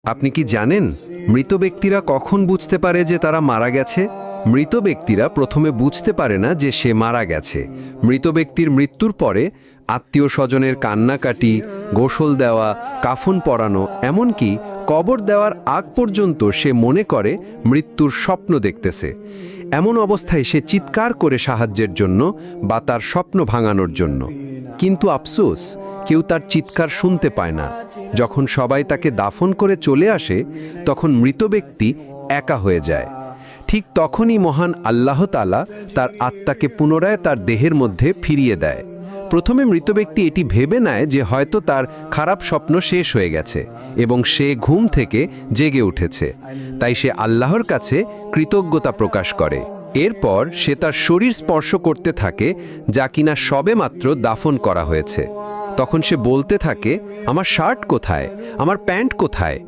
আপনি কি জানেন মৃত ব্যক্তিরা কখন বুঝতে পারে যে তারা মারা গেছে? মৃত ব্যক্তিরা প্রথমে বুঝতে পারে না যে সে মারা গেছে। মৃত ব্যক্তির মৃত্যুর পরে আত্মীয় স্বজনের কান্নাকাটি, গোসল দেওয়া, কাফন পরানো, এমনকি কবর দেওয়ার আগ পর্যন্ত সে মনে করে মৃত্যুর স্বপ্ন দেখতেছে। এমন অবস্থায় সে চিৎকার করে সাহায্যের জন্য বা তার স্বপ্ন ভাঙানোর জন্য। কিন্তু আফসোস, কেউ তার চিৎকার শুনতে পায় না। যখন সবাই তাকে দাফন করে চলে আসে, তখন মৃত ব্যক্তি একা হয়ে যায়। ঠিক তখনই মহান আল্লাহ তাআলা তার আত্মাকে পুনরায় তার দেহের মধ্যে ফিরিয়ে দেয়। প্রথমে মৃত ব্যক্তি এটি ভেবে নেয় যে হয়তো তার খারাপ স্বপ্ন শেষ হয়ে গেছে এবং সে ঘুম থেকে জেগে উঠেছে। তাই সে আল্লাহর কাছে কৃতজ্ঞতা প্রকাশ করে। এরপর সে তার শরীর স্পর্শ করতে থাকে, যা কিনা সবেমাত্র দাফন করা হয়েছে। তখন সে বলতে থাকে, আমার শার্ট কোথায়, আমার প্যান্ট কোথায়?